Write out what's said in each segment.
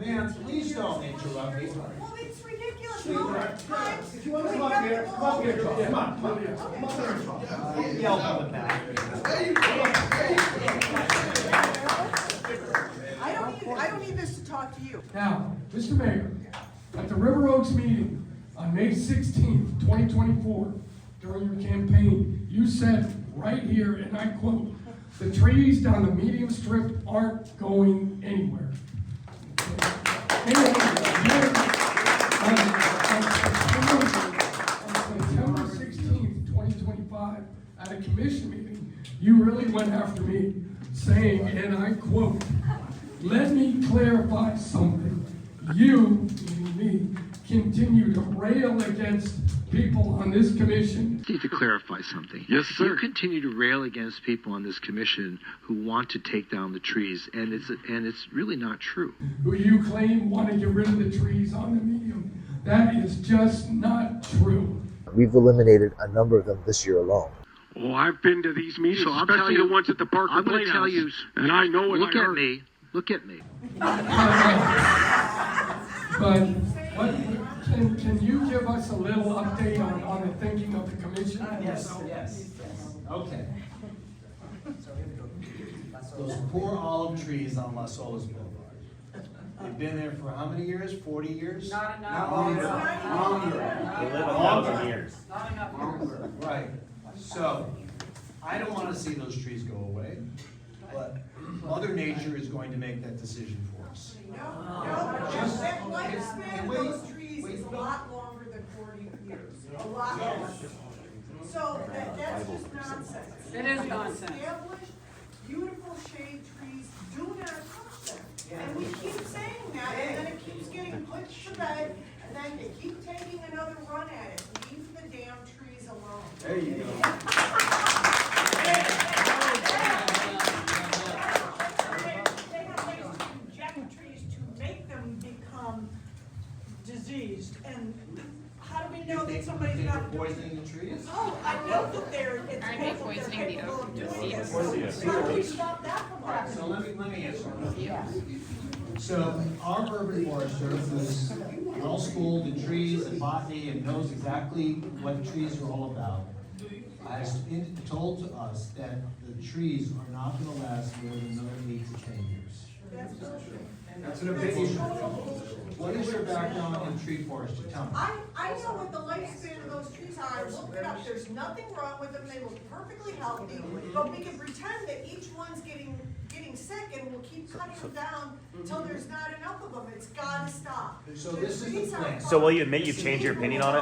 Ma'am, please don't interrupt me. Well, it's ridiculous. Sweetheart, If you want to come up here, come up here, Charles. Come on, come up here. Come up here, Charles. Yell from the back. I don't need this to talk to you. Now, Mr. Mayor, at the River Oaks meeting on May 16th, 2024, during your campaign, you said right here, and I quote, "The trees down the medium strip aren't going anywhere." On September 16th, 2025, at a commission meeting, you really went after me, saying, and I quote, "Let me clarify something. You, meaning me, continue to rail against people on this commission." I need to clarify something. Yes, sir. You continue to rail against people on this commission who want to take down the trees, and it's really not true. Who you claim want to get rid of the trees on the medium. That is just not true. We've eliminated a number of them this year alone. Oh, I've been to these meetings, So I'll especially tell you- the ones at the Park I'm and going to tell you, and I know what look I at heard. me, look at me. But what, can you give us a little update on the thinking of the commission? Yes. Okay. Those poor olive trees on Las Olas Boulevard. They've been there for how many years? 40 years? Not enough. Longer. They live 1,000 years. Not enough. Right. So, I don't want to see those trees go away, but Mother Nature is going to make that decision for us. No, that lifespan of those trees is a lot longer than 40 years. A lot longer. So that's just nonsense. It is nonsense. Established, beautiful shade trees, do not touch them. And we keep saying that, and then it keeps getting put to bed, and then they keep taking another run at it. Leave the damn trees alone. There you go. They have ways to inject trees to make them become diseased, and how do we know that somebody's not doing it? Poisoning the trees? Oh, I know that it's Aren't they capable, they're poisoning the capable of doing it. oaks? So how do we stop that from happening? So let me answer. So our urban forester, who's well schooled in trees and botany and knows exactly what trees are all about, has told to us that the trees are not gonna last more than another 8 to 10 years. That's bullshit. That's an opinion. What is your background in tree forestry? Tell me. I know what the lifespan of those trees are, I looked it up, there's nothing wrong with them, they look perfectly healthy, but we can pretend that each one's getting sick and we'll keep cutting them down until there's not enough of them, it's gotta stop. So this is the trees are plan. So will you admit you've changed your opinion on it?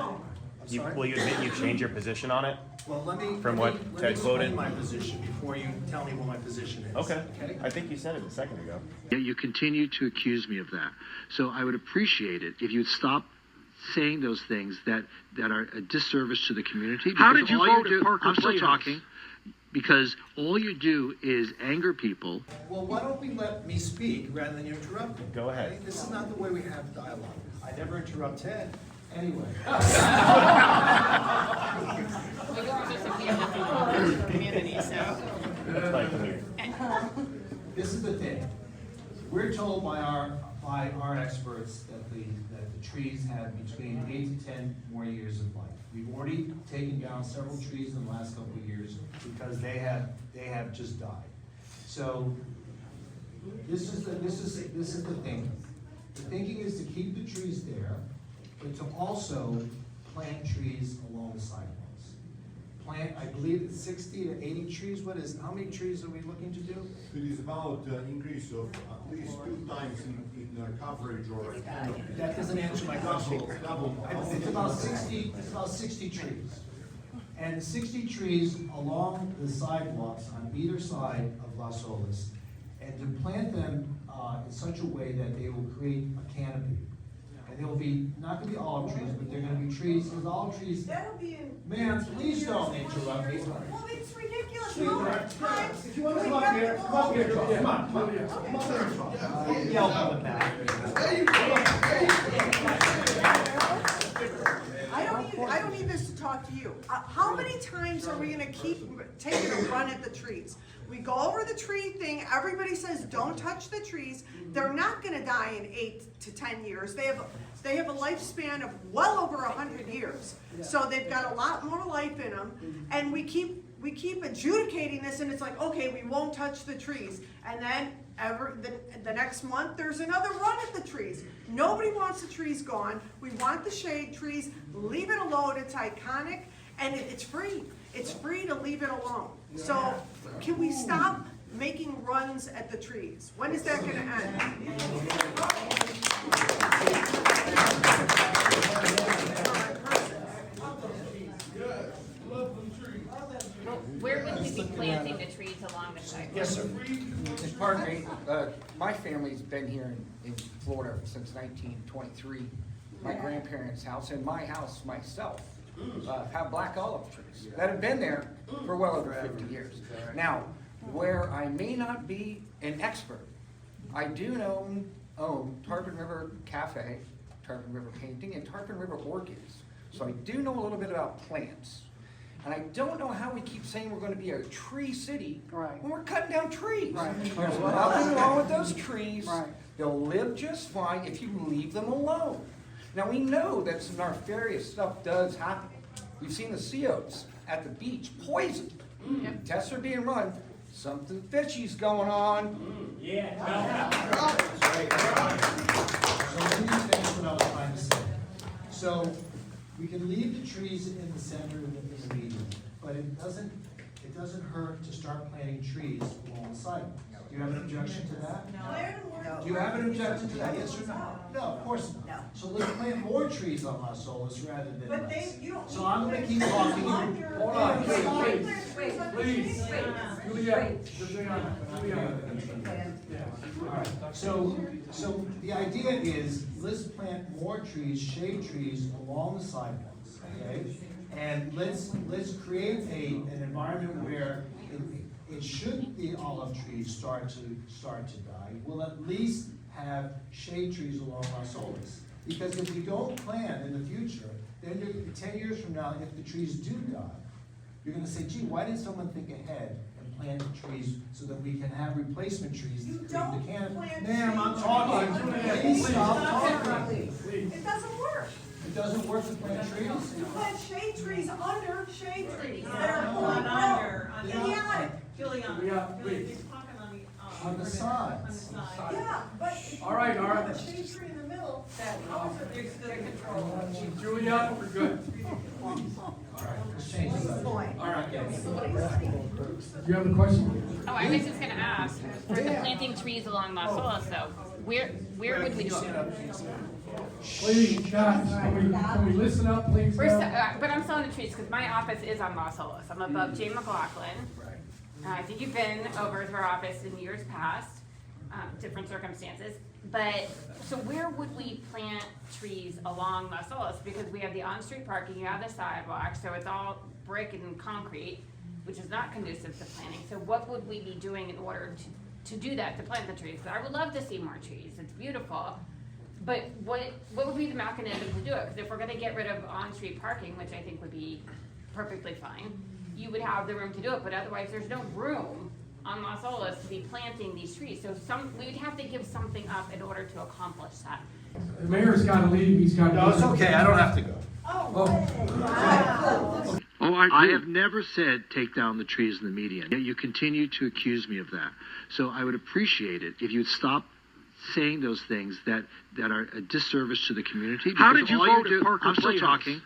I'm sorry? Will you admit you've changed your position on it? Well, let me. From let what me- Ted quoted? Let me explain my position before you tell me what my position is. Okay. I think you said it a second ago. Yet you continue to accuse me of that. So I would appreciate it if you'd stop saying those things that are a disservice to the community. How because did you all vote at do, Parker I'm still Playhouse? talking. Because all you do is anger people. Well, why don't we let me speak rather than you interrupt me? Go ahead. Okay? This is not the way we have dialogue. I never interrupt Ted. Anyway. We don't just appeal to the community, so. It's like, come here. This is the thing. We're told by our experts that the trees have between 8 to 10 more years of life. We've already taken down several trees in the last couple of years because they have just died. So this is the thinking. The thinking is to keep the trees there, but to also plant trees along the sidewalks. Plant, I believe it's 60 to 80 trees. How many trees are we looking to do? It is about increase of at least 2 times in coverage or canopy. That doesn't answer my question. Double. It's about 60 trees. And 60 trees along the sidewalks on either side of Las Olas, and to plant them in such a way that they will create a canopy. And they will be, not gonna be olive trees, but they're gonna be trees, because olive trees. That'll be in. Ma'am, please don't interrupt me. Well, it's ridiculous. Sweetheart, Times if you want to we come up have here, to come up here, go- Charles. Come on, come up here. Come up here, Charles. Yell from the back. I don't need this to talk to you. How many times are we gonna keep taking a run at the trees? We go over the tree thing, everybody says, don't touch the trees. They're not gonna die in 8 to 10 years. They have a lifespan of well over 100 years. So they've got a lot more life in them. And we keep adjudicating this, and it's like, okay, we won't touch the trees. And then the next month, there's another run at the trees. Nobody wants the trees gone. We want the shade trees. Leave it alone. It's iconic, and it's free. It's free to leave it alone. So can we stop making runs at the trees? When is that going to end? Where would we be planting the trees along the sidewalk? Yes, sir. Pardon me, my family's been here in Florida since 1923. My grandparents' house and my house myself have black olive trees that have been there for well over 50 years. Now, where I may not be an expert, I do own Tarpon River Cafe, Tarpon River Painting, and Tarpon River Orchids. So I do know a little bit about plants. And I don't know how we keep saying we're going to be a tree city when we're cutting down trees. There's nothing wrong with those trees. They'll live just fine if you leave them alone. Now we know that some nefarious stuff does happen. We've seen the sea oats at the beach poisoned. Tests are being run. Something fishy's going on. So let me finish what I was trying to say. So we can leave the trees in the center of the median, but it doesn't hurt to start planting trees along the sidewalk. Do you have an objection to that? No. Do you have an objection to that? Yes or no? No, of course not. No. So let's plant more trees on Las Olas rather than But less. you don't. So I'm gonna keep talking. Hold on, please. Juliet. All right, so the idea is, let's plant more trees, shade trees along the sidewalks, okay? And let's create an environment where it should the olive trees start to die. We'll at least have shade trees along Las Olas. Because if we don't plan in the future, then 10 years from now, if the trees do die, you're gonna say, gee, why didn't someone think ahead and plant the trees so that we can have replacement trees to create the canopy? Ma'am, I'm talking. Please stop talking. It doesn't work. It doesn't work to plant trees? You plant shade trees under shade trees that are fully grown. Idiotic. On the sides. Yeah, but if you All right. have a shade tree in the middle, that also gives the control. Juliet, we're good. All right, let's change the subject. All right. You have a question? Oh, I was just gonna ask, for the planting trees along Las Olas though, where would we do it? Please, guys, can we listen up, please? But I'm selling the trees because my office is on Las Olas. I'm above Jay McLaughlin. I think you've been over to our office in years past, different circumstances. But, so where would we plant trees along Las Olas? Because we have the on-street parking, you have the sidewalk, so it's all brick and concrete, which is not conducive to planting. So what would we be doing in order to do that, to plant the trees? I would love to see more trees, it's beautiful. But what would be the mechanism to do it? Because if we're gonna get rid of on-street parking, which I think would be perfectly fine, you would have the room to do it, but otherwise there's no room on Las Olas to be planting these trees. So we would have to give something up in order to accomplish that. The mayor's gotta leave, he's gotta. No, it's okay, I don't have to go. I have never said take down the trees in the median, yet you continue to accuse me of that. So I would appreciate it if you would stop saying those things that are a disservice to the community. How because did you all vote do- at Parker I'm still Playhouse? talking.